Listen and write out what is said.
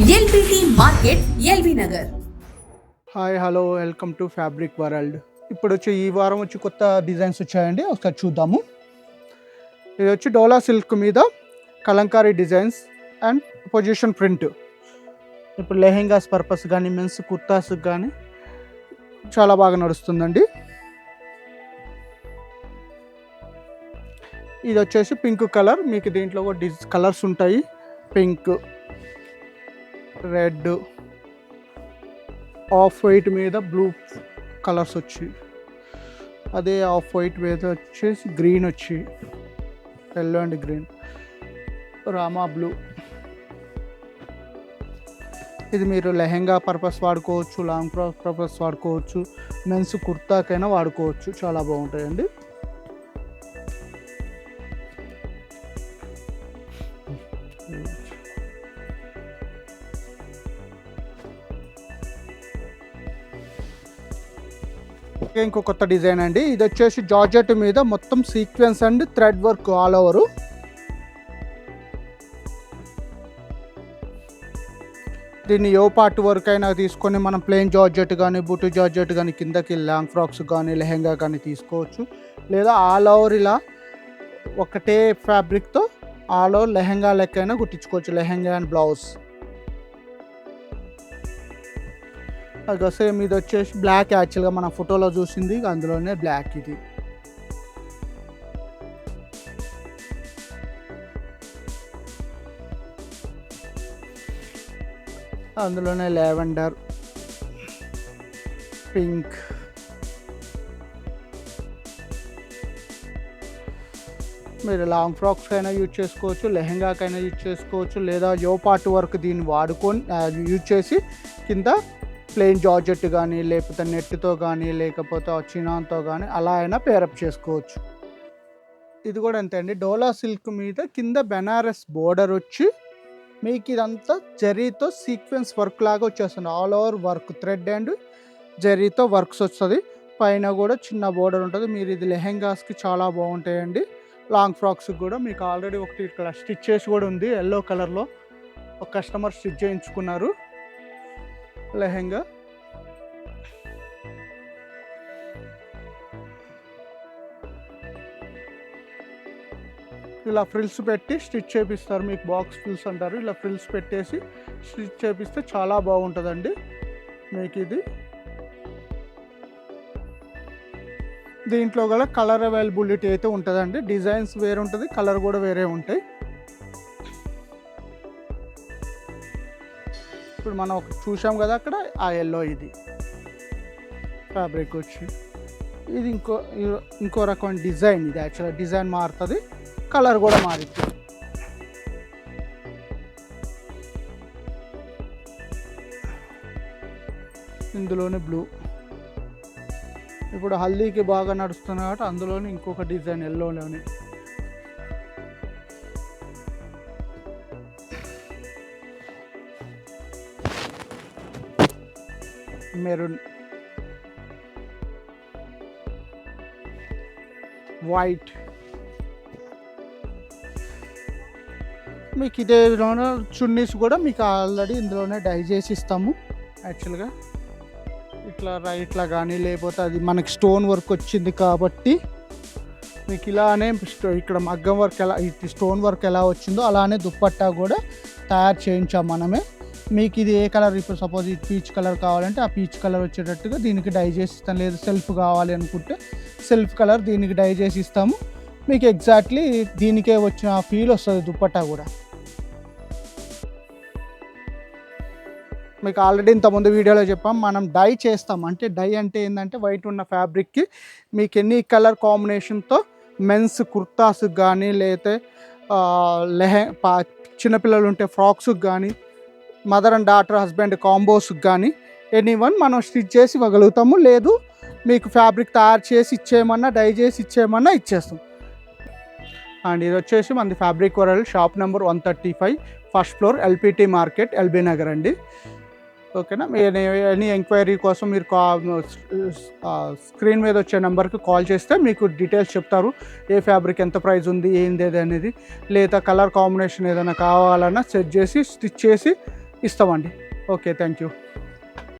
LBT market, LB Nagar. Hi hello welcome to fabric world. ఇప్పుడు వచ్చి ఈ వారం వచ్చి కొత్త డిజైన్స్ వచ్చాయండి, ఒకసారి చూద్దాము. ఇది వచ్చి డోలా సిల్క్ మీద Kalamkari designs and position print. ఇప్పుడు లెహెంగాస్ పర్పస్ కానీ మెన్స్ కుర్తాస్ కానీ చాలా బాగా నడుస్తుందండి. ఇది వచ్చేసి పింక్ కలర్, మీకు దీంట్లో కూడా కలర్స్ ఉంటాయి. పింక్, రెడ్, ఆఫ్ వైట్ మీద బ్లూ కలర్స్ వచ్చి, అదే ఆఫ్ వైట్ మీద వచ్చేసి గ్రీన్ వచ్చి, yellow and green, Rama blue. ఇది మీరు లెహెంగా పర్పస్ వాడుకోవచ్చు, లాంగ్ ఫ్రాక్ పర్పస్ వాడుకోవచ్చు, మెన్స్ కుర్తాకైనా వాడుకోవచ్చు. చాలా బాగుంటాయండి. ఇంకో కొత్త డిజైన్ అండి. ఇది వచ్చేసి జార్జెట్ మీద మొత్తం sequence and thread work all over. దీన్ని యో పార్ట్ వర్క్ అయినా తీసుకొని మనం ప్లెయిన్ జార్జెట్ కానీ బుట్టు జార్జెట్ కానీ కిందకి లాంగ్ ఫ్రాక్స్ కానీ లెహెంగా కానీ తీసుకోవచ్చు. లేదా ఆల్ ఓవర్ ఇలా ఒకటే ఫ్యాబ్రిక్తో ఆల్ ఓవర్ లెహెంగా లెక్కైనా కుట్టించుకోవచ్చు. Lehenga and blouse. అది సేమ్ ఇది వచ్చేసి బ్లాక్, యాక్చువల్గా మన ఫోటోలో చూసింది అందులోనే బ్లాక్. ఇది అందులోనే లావెండర్, పింక్, మీరు లాంగ్ ఫ్రాక్స్ అయినా యూజ్ చేసుకోవచ్చు, లెహెంగాకైనా యూజ్ చేసుకోవచ్చు. లేదా యో పార్ట్ వర్క్ దీన్ని వాడుకొని యూజ్ చేసి కింద ప్లెయిన్ జార్జెట్ కానీ లేకపోతే నెట్తో కానీ లేకపోతే చినాన్తో కానీ అలా అయినా పేరప్ చేసుకోవచ్చు. ఇది కూడా అంతే అండి. డోలా సిల్క్ మీద కింద బెనారస్ బోర్డర్ వచ్చి మీకు ఇదంతా జరీతో సీక్వెన్స్ వర్క్ లాగా వచ్చేస్తుంది. All over work thread and జరీతో వర్క్స్ వస్తుంది. పైన కూడా చిన్న బోర్డర్ ఉంటుంది. మీరు ఇది లెహెంగాస్కి చాలా బాగుంటాయండి. లాంగ్ ఫ్రాక్స్కి కూడా మీకు ఆల్రెడీ ఒకటి ఇక్కడ స్టిచ్ చేసి కూడా ఉంది. ఎల్లో కలర్లో ఒక కస్టమర్ స్టిచ్ చేయించుకున్నారు లెహెంగా. ఇలా ఫ్రిల్స్ పెట్టి స్టిచ్ చేపిస్తారు. మీకు బాక్స్ ఫ్రిల్స్ అంటారు. ఇలా ఫ్రిల్స్ పెట్టేసి స్టిచ్ చేపిస్తే చాలా బాగుంటుందండి. మీకు ఇది దీంట్లో గల కలర్ అవైలబిలిటీ అయితే ఉంటుందండి. డిజైన్స్ వేరే ఉంటుంది, కలర్ కూడా వేరే ఉంటాయి. ఇప్పుడు మనం చూసాం కదా అక్కడ ఆ ఎల్లో, ఇది ఫ్యాబ్రిక్ వచ్చి ఇది ఇంకో రకమైన డిజైన్. ఇది యాక్చువల్గా డిజైన్ మారుతుంది, కలర్ కూడా మారుతుంది. ఇందులోనే బ్లూ. ఇప్పుడు హల్దీకి బాగా నడుస్తుంది కాబట్టి అందులోనే ఇంకొక డిజైన్ ఎల్లోలోనే. Maroon, white. మీకు ఇదే విధంగా చున్నీస్ కూడా మీకు ఆల్రెడీ ఇందులోనే డై చేసి ఇస్తాము. యాక్చువల్గా ఇట్లా కానీ లేకపోతే అది మనకి స్టోన్ వర్క్ వచ్చింది కాబట్టి మీకు ఇలానే ఇక్కడ మగ్గం వర్క్ ఎలా, స్టోన్ వర్క్ ఎలా వచ్చిందో అలానే దుప్పట్టా కూడా తయారు చేయించాం మనమే. మీకు ఇది ఏ కలర్, ఇప్పుడు సపోజ్ ఇది పీచ్ కలర్ కావాలంటే ఆ పీచ్ కలర్ వచ్చేటట్టుగా దీనికి డై చేసి ఇస్తాం. లేదు సెల్ఫ్ కావాలి అనుకుంటే సెల్ఫ్ కలర్ దీనికి డై చేసి ఇస్తాము. మీకు ఎగ్జాక్ట్లీ దీనికే వచ్చిన ఫీల్ వస్తుంది దుప్పట్టా కూడా. మీకు ఆల్రెడీ ఇంతకుముందు వీడియోలో చెప్పాం, మనం డై చేస్తాం. అంటే డై అంటే ఏంటంటే వైట్ ఉన్న ఫ్యాబ్రిక్కి మీకు ఎన్ని కలర్ కాంబినేషన్తో మెన్స్ కుర్తాస్కి కానీ లేకపోతే చిన్నపిల్లలు ఉంటే ఫ్రాక్స్కి కానీ మదర్ అండ్ డాటర్ హస్బెండ్ కాంబోస్కి కానీ ఎనీవన్ మనం స్టిచ్ చేసి ఇవ్వగలుగుతాము. లేదు మీకు ఫ్యాబ్రిక్ తయారు చేసి ఇచ్చేయమన్నా డై చేసి ఇచ్చేయమన్నా ఇచ్చేస్తాం. అండ్ ఇది వచ్చేసి మనది fabric world, shop number 135, first floor, LPT market, LB Nagar అండి. ఓకేనా. ఎనీ ఎంక్వైరీ కోసం మీరు స్క్రీన్ మీద వచ్చే నెంబర్కి కాల్ చేస్తే మీకు డీటెయిల్స్ చెప్తారు. ఏ ఫ్యాబ్రిక్ ఎంత ప్రైస్ ఉంది ఏంది అనేది, లేదా కలర్ కాంబినేషన్ ఏదైనా కావాలన్నా సెట్ చేసి స్టిచ్ చేసి ఇస్తామండి. Okay, thank you.